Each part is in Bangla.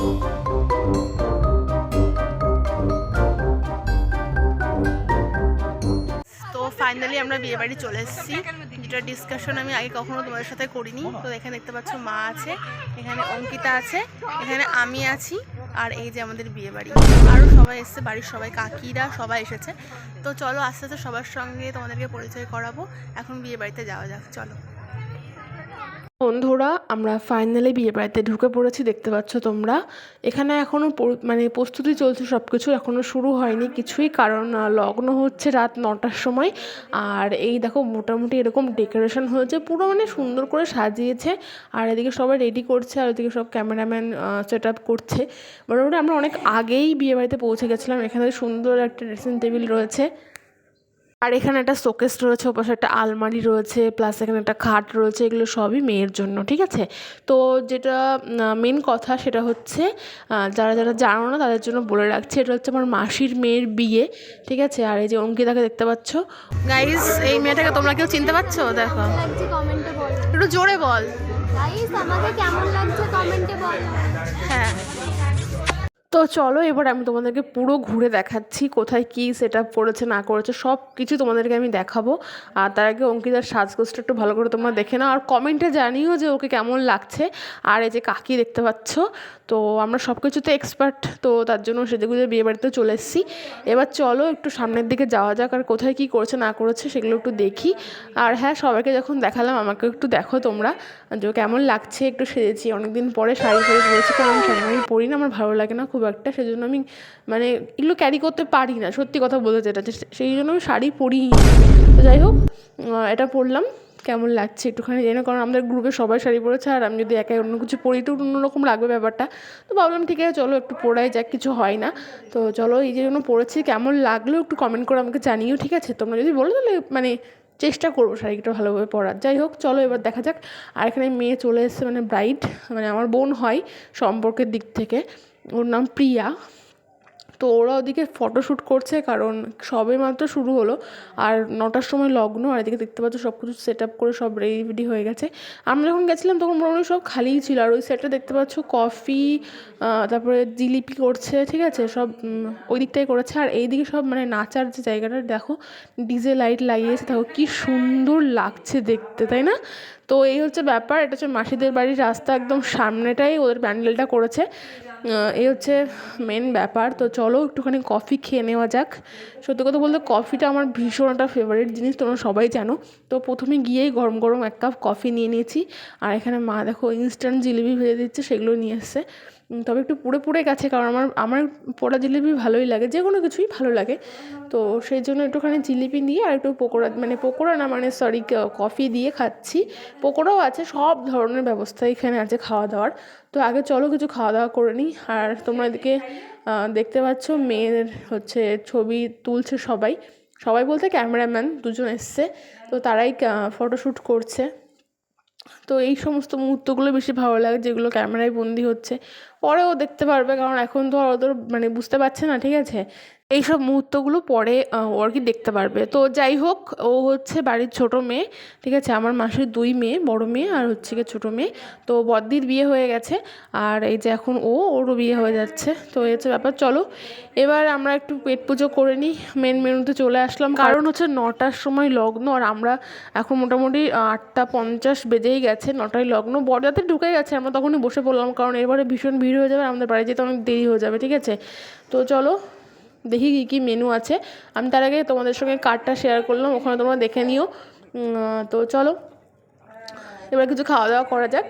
তো ফাইনালি আমরা বিয়ে বাড়ি চলে এসেছি, যেটা ডিসকাশন আমি আগে কখনো তোমাদের সাথে করিনি। তো এখানে দেখতে পাচ্ছ মা আছে, এখানে অঙ্কিতা আছে, এখানে আমি আছি, আর এই যে আমাদের বিয়ে বাড়ি। আরও সবাই এসছে, বাড়ির সবাই, কাকিরা সবাই এসেছে। তো চলো আস্তে আস্তে সবার সঙ্গে তোমাদেরকে পরিচয় করাবো। এখন বিয়ে বাড়িতে যাওয়া যাক, চলো। বন্ধুরা, আমরা ফাইনালি বিয়ে বাড়িতে ঢুকে পড়েছি, দেখতে পাচ্ছ তোমরা। এখানে এখনও মানে প্রস্তুতি চলছে, সব কিছু এখনও শুরু হয়নি কিছুই, কারণ লগ্ন হচ্ছে রাত 9টার সময়। আর এই দেখো মোটামুটি এরকম ডেকোরেশন হয়েছে, পুরো মানে সুন্দর করে সাজিয়েছে। আর এদিকে সবাই রেডি করছে, আর ওদিকে সব ক্যামেরাম্যান সেট আপ করছে। মোটামুটি আমরা অনেক আগেই বিয়ে বাড়িতে পৌঁছে গেছিলাম। এখানে সুন্দর একটা ড্রেসিং টেবিল রয়েছে, আর এখানে একটা শোকেস রয়েছে, ওপাশে একটা আলমারি রয়েছে, প্লাস এখানে একটা খাট রয়েছে। এগুলো সবই মেয়ের জন্য, ঠিক আছে। তো যেটা মেন কথা সেটা হচ্ছে, যারা যারা জানো না তাদের জন্য বলে রাখছি, এটা হচ্ছে আমার মাসির মেয়ের বিয়ে, ঠিক আছে। আর এই যে অঙ্কিতাকে দেখতে পাচ্ছ। গাইস, এই মেয়েটাকে তোমরা কেউ চিনতে পারছো? দেখো, একটু জোরে বল। গাইস, আমাকে কেমন লাগছে কমেন্টে বল। হ্যাঁ, তো চলো এবার আমি তোমাদেরকে পুরো ঘুরে দেখাচ্ছি, কোথায় কী সেট আপ করেছে না করেছে সব কিছু তোমাদেরকে আমি দেখাবো। আর তার আগে অঙ্কিতার সাজগোজটা একটু ভালো করে তোমরা দেখে নাও, আর কমেন্টে জানিও যে ওকে কেমন লাগছে। আর এই যে কাকি দেখতে পাচ্ছ, তো আমরা সব কিছুতে এক্সপার্ট, তো তার জন্য সেজেগুজে বিয়ে বাড়িতে চলে এসেছি। এবার চলো একটু সামনের দিকে যাওয়া যাক, আর কোথায় কী করেছে না করেছে সেগুলো একটু দেখি। আর হ্যাঁ, সবাইকে যখন দেখালাম আমাকে একটু দেখো তোমরা যে কেমন লাগছে। একটু সেজেছি, অনেকদিন পরে শাড়ি পরেছি, কারণ আমি শাড়ি আমি পরি না, আমার ভালো লাগে না খুব একটা, সেজন্য আমি মানে এগুলো ক্যারি করতে পারি না, সত্যি কথা বলতে যেটা, সেই জন্য আমি শাড়ি পরি। তো যাই হোক, এটা পরলাম, কেমন লাগছে একটুখানি জানি না, কারণ আমাদের গ্রুপে সবাই শাড়ি পরেছে, আর আমি যদি একা অন্য কিছু পরি তো অন্যরকম লাগবে ব্যাপারটা। তো ভাবলাম ঠিক আছে চলো একটু পরাই যাক, কিছু হয় না। তো চলো, এই যে জন্য পরেছি, কেমন লাগলো একটু কমেন্ট করে আমাকে জানিও, ঠিক আছে। তোমরা যদি বলো তাহলে মানে চেষ্টা করবো শাড়িটা ভালোভাবে পরার। যাই হোক, চলো এবার দেখা যাক। আর এখানে মেয়ে চলে এসেছে, মানে ব্রাইড, মানে আমার বোন হয় সম্পর্কের দিক থেকে, ওর নাম প্রিয়া। তো ওরা ওদিকে ফটোশ্যুট করছে, কারণ সবে মাত্র শুরু হলো, আর 9টার সময় লগ্ন। আর এদিকে দেখতে পাচ্ছ সব কিছু সেট আপ করে সব রেডি হয়ে গেছে। আমরা যখন গেছিলাম তখন মোটামুটি সব খালিই ছিল। আর ওই সেটটা দেখতে পাচ্ছ কফি, তারপরে জিলিপি করছে, ঠিক আছে, সব ওই দিকটাই করেছে। আর এইদিকে সব মানে নাচার যে জায়গাটা দেখো, ডিজে লাইট লাগিয়েছে, দেখো কি সুন্দর লাগছে দেখতে, তাই না? তো এই হচ্ছে ব্যাপার, এটা হচ্ছে মাসিদের বাড়ির রাস্তা, একদম সামনেটাই ওদের প্যান্ডেলটা করেছে। এই হচ্ছে মেন ব্যাপার। তো চলো একটুখানি কফি খেয়ে নেওয়া যাক। সত্যি কথা বলতে কফিটা আমার ভীষণ একটা ফেভারিট জিনিস, তোমরা সবাই জানো। তো প্রথমে গিয়েই গরম গরম এক কাপ কফি নিয়ে নিয়েছি। আর এখানে মা দেখো ইনস্ট্যান্ট জিলিপি ভেজে দিচ্ছে, সেগুলো নিয়ে এসছে। তবে একটু পুড়ে পুড়ে গেছে, কারণ আমার পোড়া জিলিপি ভালোই লাগে, যে কোনো কিছুই ভালো লাগে। তো সেই জন্য একটুখানি জিলিপি দিয়ে আর একটু পকোড়া, মানে পকোড়া না, মানে সরি, কফি দিয়ে খাচ্ছি। পকোড়াও আছে, সব ধরনের ব্যবস্থা এখানে আছে খাওয়া দাওয়ার। তো আগে চলো কিছু খাওয়া দাওয়া করে নিই। আর তোমরা এদিকে দেখতে পাচ্ছ মেয়ের হচ্ছে ছবি তুলছে সবাই, সবাই বলতে ক্যামেরাম্যান দুজন এসছে, তো তারাই ফটোশ্যুট করছে। তো এই সমস্ত মুহূর্তগুলো বেশি ভালো লাগে, যেগুলো ক্যামেরায় বন্দি হচ্ছে। পরেও দেখতে পারবে, কারণ এখন তো আর ওদের মানে বুঝতে পারছে না, ঠিক আছে। এইসব মুহূর্তগুলো পরে ও আর কি দেখতে পারবে। তো যাই হোক, ও হচ্ছে বাড়ির ছোট মেয়ে, ঠিক আছে। আমার মাসির 2 মেয়ে, বড় মেয়ে আর হচ্ছে গিয়ে ছোটো মেয়ে। তো বদ্দির বিয়ে হয়ে গেছে, আর এই যে এখন ওরও বিয়ে হয়ে যাচ্ছে। তো এই হচ্ছে ব্যাপার। চলো এবার আমরা একটু পেট পুজো করে নিই, মেন মেনুতে চলে আসলাম, কারণ হচ্ছে 9টার সময় লগ্ন, আর আমরা এখন মোটামুটি 8:50 বেজেই গেছে, 9টায় লগ্ন, বরযাত্রী ঢুকে গেছে, আমরা তখনই বসে পড়লাম, কারণ এবারে ভীষণ ভিড় হয়ে যাবে, আমাদের বাড়ি যেতে অনেক দেরি হয়ে যাবে, ঠিক আছে। তো চলো দেখি কী কী মেনু আছে। আমি তার আগে তোমাদের সঙ্গে কার্ডটা শেয়ার করলাম, ওখানে তোমরা দেখে নিও। তো চলো এবার কিছু খাওয়া দাওয়া করা যাক।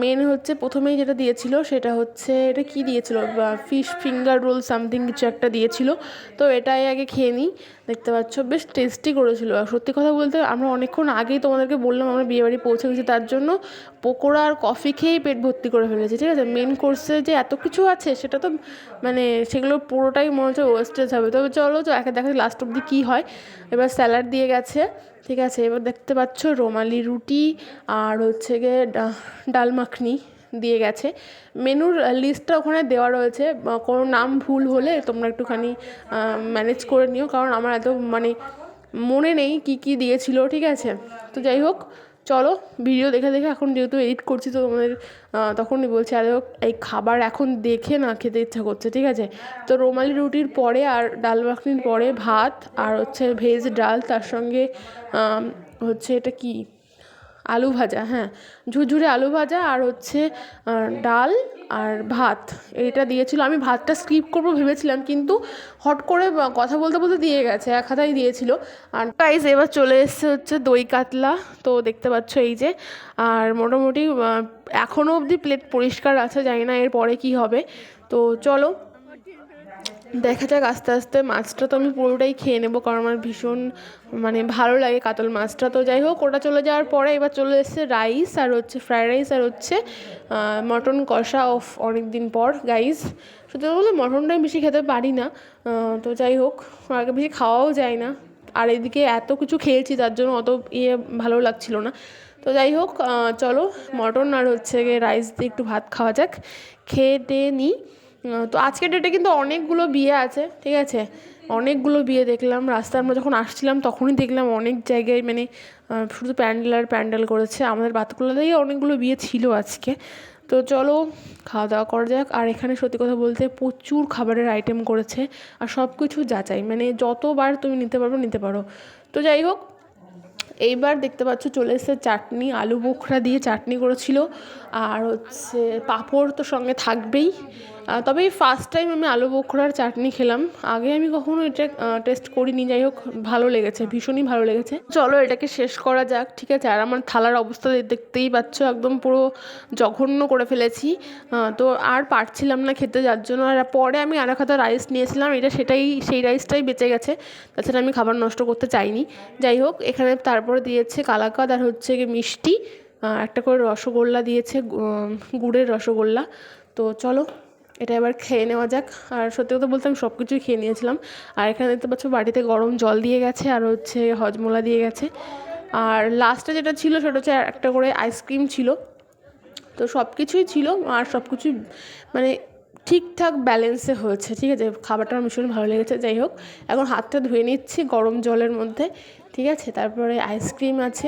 মেন হচ্ছে প্রথমেই যেটা দিয়েছিল সেটা হচ্ছে, এটা কি দিয়েছিল, ফিশ ফিঙ্গার রোল সামথিং কিছু একটা দিয়েছিল। তো এটাই আগে খেয়ে নিই। দেখতে পাচ্ছ বেশ টেস্টি করেছিল। আর সত্যি কথা বলতে আমরা অনেকক্ষণ আগেই তোমাদেরকে বললাম আমরা বিয়েবাড়ি পৌঁছে গেছি, তার জন্য পকোড়া আর কফি খেয়েই পেট ভর্তি করে ফেলেছি, ঠিক আছে। মেন কোর্সে যে এত কিছু আছে সেটা তো মানে সেগুলো পুরোটাই মনে হচ্ছে ওয়েস্টেজ হবে। তবে চলো তো একে দেখা লাস্ট অব্দি কী হয়। এবার স্যালাড দিয়ে গেছে, ঠিক আছে। এবার দেখতে পাচ্ছ রুমালি রুটি আর হচ্ছে গিয়ে ডাল মাখনি দিয়ে গেছে। মেনুর লিস্টটা ওখানে দেওয়া রয়েছে, কোনো নাম ভুল হলে তোমরা একটুখানি ম্যানেজ করে নিও, কারণ আমার এত মানে মনে নেই কি কি দিয়েছিল, ঠিক আছে। তো যাই হোক, চলো ভিডিও দেখে দেখে এখন যেহেতু এডিট করছি তো তোমাদের তখনই বলছি, আরে এই খাবার এখন দেখে না খেতে ইচ্ছা করছে, ঠিক আছে। তো রুমালি রুটির পরে আর ডাল মাখনির পরে ভাত আর হচ্ছে ভেজ ডাল, তার সঙ্গে হচ্ছে এটা কি আলু ভাজা, হ্যাঁ ঝুরঝুরে আলু ভাজা আর হচ্ছে ডাল আর ভাত, এটা দিয়েছিল। আমি ভাতটা স্কিপ করবো ভেবেছিলাম, কিন্তু হট করে কথা বলতে বলতে দিয়ে গেছে, এক হাতাই দিয়েছিল। আর গাইস এবার চলে এসছে হচ্ছে দই কাতলা, তো দেখতে পাচ্ছ এই যে। আর মোটামুটি এখনও অবধি প্লেট পরিষ্কার আছে, জানি না এরপরে কী হবে। তো চলো দেখা যাক আস্তে আস্তে। মাছটা তো আমি পুরোটাই খেয়ে নেবো, কারণ আমার ভীষণ মানে ভালো লাগে কাতল মাছটা। তো যাই হোক, ওটা চলে যাওয়ার পরে এবার চলে এসেছে রাইস আর হচ্ছে ফ্রায়েড রাইস আর হচ্ছে মটন কষা। অফ অনেক দিন পর গাইস, সত্যি বলতে মটনটাই বেশি খেতে পারি না, তো যাই হোক আগে বেশি খাওয়াও যায় না। আর এদিকে এত কিছু খেয়েছি তার জন্য অত ভালো লাগছিল না। তো যাই হোক চলো মটন আর হচ্ছে গিয়ে রাইস দিয়ে একটু ভাত খাওয়া যাক, খেয়ে টেয়ে নিই। তো আজকের ডেটে কিন্তু অনেকগুলো বিয়ে আছে, ঠিক আছে, অনেকগুলো বিয়ে দেখলাম রাস্তায়। আমরা যখন আসছিলাম তখনই দেখলাম অনেক জায়গায় মানে শুধু প্যান্ডেল আর প্যান্ডেল করেছে। আমাদের বাতকুল্লাতেই অনেকগুলো বিয়ে ছিল আজকে। তো চলো খাওয়া দাওয়া করা যাক। আর এখানে সত্যি কথা বলতে প্রচুর খাবারের আইটেম করেছে, আর সব কিছু যাচাই, মানে যতবার তুমি নিতে পারো। তো যাই হোক, এইবার দেখতে পাচ্ছ চলে এসেছে চাটনি, আলু বোখরা দিয়ে চাটনি করেছিল, আর হচ্ছে পাঁপড় তো সঙ্গে থাকবেই। তবে এই ফার্স্ট টাইম আমি আলু বোখরার চাটনি খেলাম, আগে আমি কখনো এটা টেস্ট করিনি। যাই হোক ভালো লেগেছে, ভীষণই ভালো লেগেছে। চলো এটাকে শেষ করা যাক, ঠিক আছে। আর আমার থালার অবস্থা দেখতেই পাচ্ছ, একদম পুরো জঘন্য করে ফেলেছি। তো আর পারছিলাম না খেতে, যার জন্য। আর পরে আমি আর এক হাতা রাইস নিয়েছিলাম, সেই রাইসটাই বেঁচে গেছে, তাছাড়া আমি খাবার নষ্ট করতে চাইনি। যাই হোক এখানে তারপরে দিয়েছে কালাকাঁদ আর হচ্ছে গিয়ে মিষ্টি, একটা করে রসগোল্লা দিয়েছে, গুড়ের রসগোল্লা। তো চলো এটা এবার খেয়ে নেওয়া যাক। আর সত্যি কথা বলতে আমি সব কিছুই খেয়ে নিয়েছিলাম। আর এখানে দেখতে পাচ্ছ বাটিতে গরম জল দিয়ে গেছে আর হচ্ছে হজমোলা দিয়ে গেছে। আর লাস্টে যেটা ছিল সেটা হচ্ছে একটা করে আইসক্রিম ছিল। তো সব কিছুই ছিল, আর সব কিছুই মানে ঠিকঠাক ব্যালেন্সে হয়েছে, ঠিক আছে। খাবারটা আমার ভীষণ ভালো লেগেছে। যাই হোক এখন হাতটা ধুয়ে নিচ্ছি গরম জলের মধ্যে, ঠিক আছে। তারপরে আইসক্রিম আছে,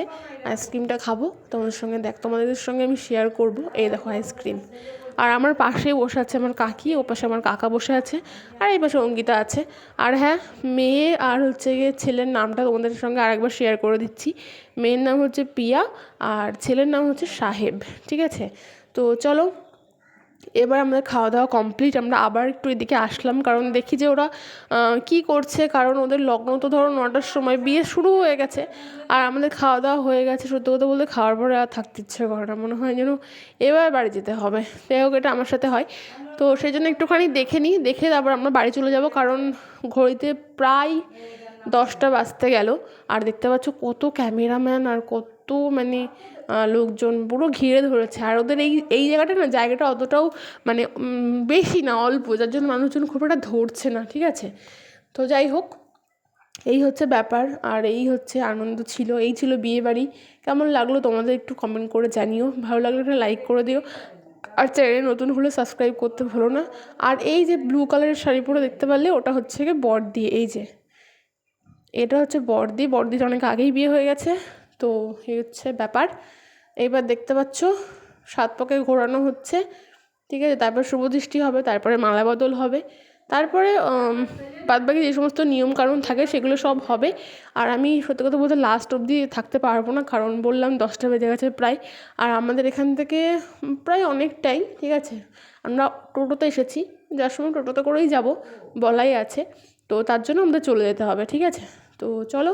আইসক্রিমটা খাবো তোমাদের সঙ্গে আমি শেয়ার করব। এই দেখো আইসক্রিম। আর আমার পাশেই বসে আছে আমার কাকি, ও পাশে আমার কাকা বসে আছে, আর এই পাশে অঙ্কিতা আছে। আর হ্যাঁ, মেয়ে আর হচ্ছে গিয়ে ছেলের নামটা তোমাদের সঙ্গে আরেকবার শেয়ার করে দিচ্ছি। মেয়ের নাম হচ্ছে পিয়া আর ছেলের নাম হচ্ছে সাহেব, ঠিক আছে। তো চলো এবার আমাদের খাওয়া দাওয়া কমপ্লিট, আমরা আবার একটু এদিকে আসলাম, কারণ দেখি যে ওরা কী করছে, কারণ ওদের লগ্ন তো ধরো 9টার সময়, বিয়ে শুরু হয়ে গেছে। আর আমাদের খাওয়া দাওয়া হয়ে গেছে, সত্যি কথা বলতে খাওয়ার পরে আর থাকতে ইচ্ছে করে না, মনে হয় যেন এবার বাড়ি যেতে হবে। যাই হোক এটা আমার সাথে হয়, তো সেই জন্য একটুখানি দেখে নিই, দেখে তারপর আমরা বাড়ি চলে যাব, কারণ ঘড়িতে প্রায় 10টা বাজতে গেল। আর দেখতে পাচ্ছ কত ক্যামেরাম্যান আর কত মানে লোকজন পুরো ঘিরে ধরেছে। আর ওদের এই জায়গাটা অতটাও মানে বেশি না, অল্প, যার জন্য মানুষজন খুব একটা ধরছে না, ঠিক আছে। তো যাই হোক এই হচ্ছে ব্যাপার, আর এই হচ্ছে আনন্দ ছিল, এই ছিল বিয়ে বাড়ি। কেমন লাগলো তোমাদের একটু কমেন্ট করে জানিও, ভালো লাগলে একটা লাইক করে দিও, আর চ্যানেলে নতুন হলে সাবস্ক্রাইব করতে ভুলো না। আর এই যে ব্লু কালারের শাড়ি পরে দেখতে পারলে, ওটা হচ্ছে গিয়ে বড়দি। এই যে এটা হচ্ছে বড়দির অনেক আগেই বিয়ে হয়ে গেছে। তো এই হচ্ছে ব্যাপার। এইবার দেখতে পাচ্ছ 7 পাকে ঘোরানো হচ্ছে, ঠিক আছে। তারপর শুভদৃষ্টি হবে, তারপরে মালা বদল হবে, তারপরে বাদবাকি যে সমস্ত নিয়মকানুন থাকে সেগুলো সব হবে। আর আমি সত্যি কথা বলতে লাস্ট অবধি থাকতে পারবো না, কারণ বললাম 10টা বেজে গেছে প্রায়। আর আমাদের এখান থেকে প্রায় অনেকটাই, ঠিক আছে। আমরা টোটোতে এসেছি, যার সময় টোটোতে করেই যাব বলাই আছে, তো তার জন্য আমাদের চলে যেতে হবে, ঠিক আছে। তো চলো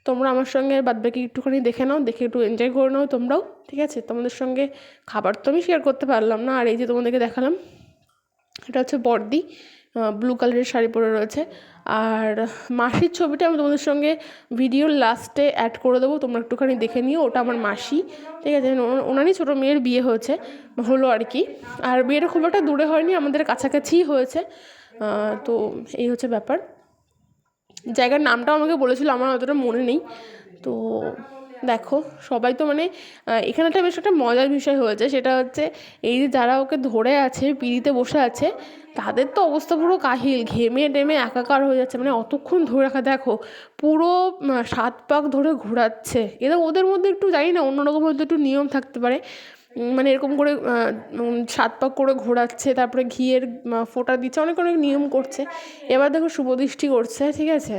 তোমরা আমার সঙ্গে বাদবাকি একটুখানি দেখে নাও, দেখে একটু এনজয় করে নাও তোমরাও, ঠিক আছে। তোমাদের সঙ্গে খাবার তো আমি শেয়ার করতে পারলাম না। আর এই যে তোমাদেরকে দেখালাম, এটা হচ্ছে বড়দি, ব্লু কালারের শাড়ি পরে রয়েছে। আর মাসির ছবিটা আমি তোমাদের সঙ্গে ভিডিওর লাস্টে অ্যাড করে দেবো, তোমরা একটুখানি দেখে নিও, ওটা আমার মাসি, ঠিক আছে। ওনারই ছোটো মেয়ের বিয়ে হলো আর কি। আর বিয়েটা খুব একটা দূরে হয়নি, আমাদের কাছাকাছিই হয়েছে। তো এই হচ্ছে ব্যাপার। জায়গার নামটাও আমাকে বলেছিল, আমার অতটা মনে নেই। তো দেখো সবাই তো মানে এখানে একটা বেশ একটা মজার বিষয় হয়েছে, সেটা হচ্ছে এই যে যারা ওকে ধরে আছে পিঁড়িতে বসে আছে তাদের তো অবস্থা পুরো কাহিল, ঘেমে টেমে একাকার হয়ে যাচ্ছে, মানে অতক্ষণ ধরে রাখা। দেখো পুরো 7 পাক ধরে ঘোরাচ্ছে। এদের ওদের মধ্যে একটু জানি না অন্যরকম হয়তো একটু নিয়ম থাকতে পারে, মানে এরকম করে 7 পাক করে ঘোরাচ্ছে, তারপরে ঘিয়ের ফোঁটা দিচ্ছে, অনেক অনেক নিয়ম করছে। এবার দেখো শুভদৃষ্টি করছে, ঠিক আছে।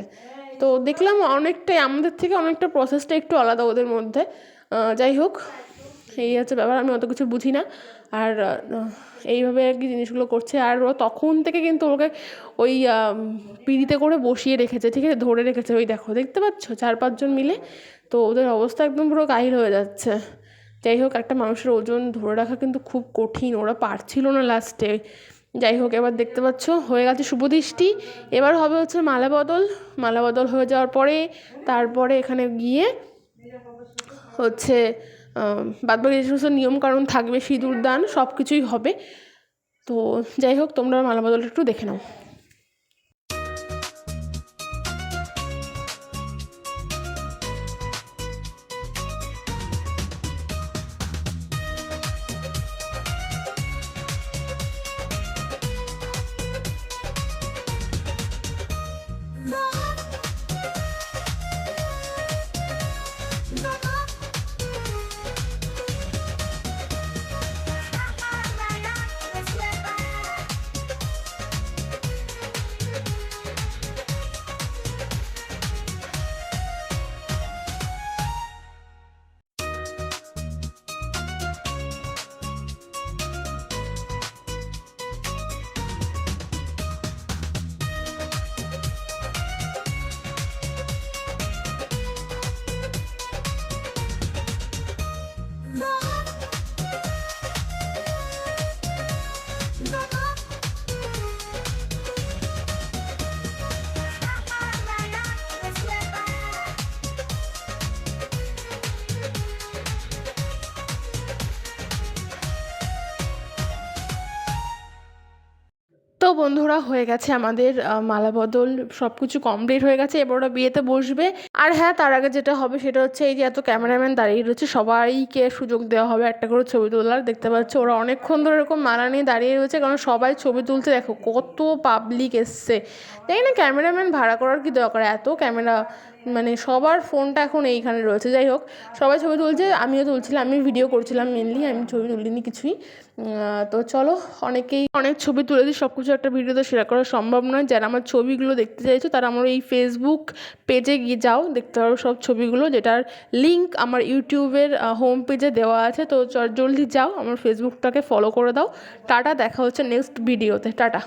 তো দেখলাম অনেকটাই আমাদের থেকে অনেকটা প্রসেসটা একটু আলাদা ওদের মধ্যে। যাই হোক, এই হচ্ছে ব্যাপার, আমি অত কিছু বুঝি না। আর এইভাবে আর কি জিনিসগুলো করছে। আর ও তখন থেকে কিন্তু ওকে ওই পিঁড়িতে করে বসিয়ে রেখেছে, ঠিক আছে, ধরে রেখেছে। ওই দেখো দেখতে পাচ্ছ 4-5 জন মিলে। তো ওদের অবস্থা একদম পুরো কাহিল হয়ে যাচ্ছে। যাই হোক, একটা মানুষের ওজন ধরে রাখা কিন্তু খুব কঠিন, ওরা পারছিল না লাস্টে। যাই হোক, এবার দেখতে পাচ্ছ হয়ে গেছে শুভদৃষ্টি। এবার হবে হচ্ছে মালা বদল। মালা বদল হয়ে যাওয়ার পরে তারপরে এখানে গিয়ে হচ্ছে বাদবাকি যে সমস্ত নিয়মকানুন থাকবে, সিঁদুর দান সব কিছুই হবে। তো যাই হোক, তোমরা মালা বদলটা একটু দেখে নাও। তো বন্ধুরা, হয়ে গেছে আমাদের মালা বদল, সব কিছু কমপ্লিট হয়ে গেছে। এবার ওরা বিয়েতে বসবে। আর হ্যাঁ, তার আগে যেটা হবে সেটা হচ্ছে এই যে এত ক্যামেরাম্যান দাঁড়িয়ে রয়েছে সবাইকে সুযোগ দেওয়া হবে একটা করে ছবি তোলার। দেখতে পাচ্ছ ওরা অনেকক্ষণ ধরে এরকম মালা নিয়ে দাঁড়িয়ে রয়েছে, কারণ সবাই ছবি তুলতে। দেখো কত পাবলিক এসছে, তাই না? ক্যামেরাম্যান ভাড়া করার কি দরকার, এত ক্যামেরা, মানে সবার ফোনটা এখন এইখানে রয়েছে। যাই হোক, সবাই ছবি তুলছে, আমিও তুলছিলাম, আমি ভিডিও করছিলাম মেনলি, আমি ছবি তুলিনি কিছুই। তো চলো, অনেকেই অনেক ছবি তুলেছি, সব কিছু একটা ভিডিওতে শেয়ার করা সম্ভব নয়। যারা আমার ছবিগুলো দেখতে চাইছো তারা আমার এই ফেসবুক পেজে গিয়ে যাও, দেখতে পারো সব ছবিগুলো, যেটার লিঙ্ক আমার ইউটিউবের হোম পেজে দেওয়া আছে। তো জলদি যাও, আমার ফেসবুকটাকে ফলো করে দাও। টাটা, দেখা হচ্ছে নেক্সট ভিডিওতে, টাটা।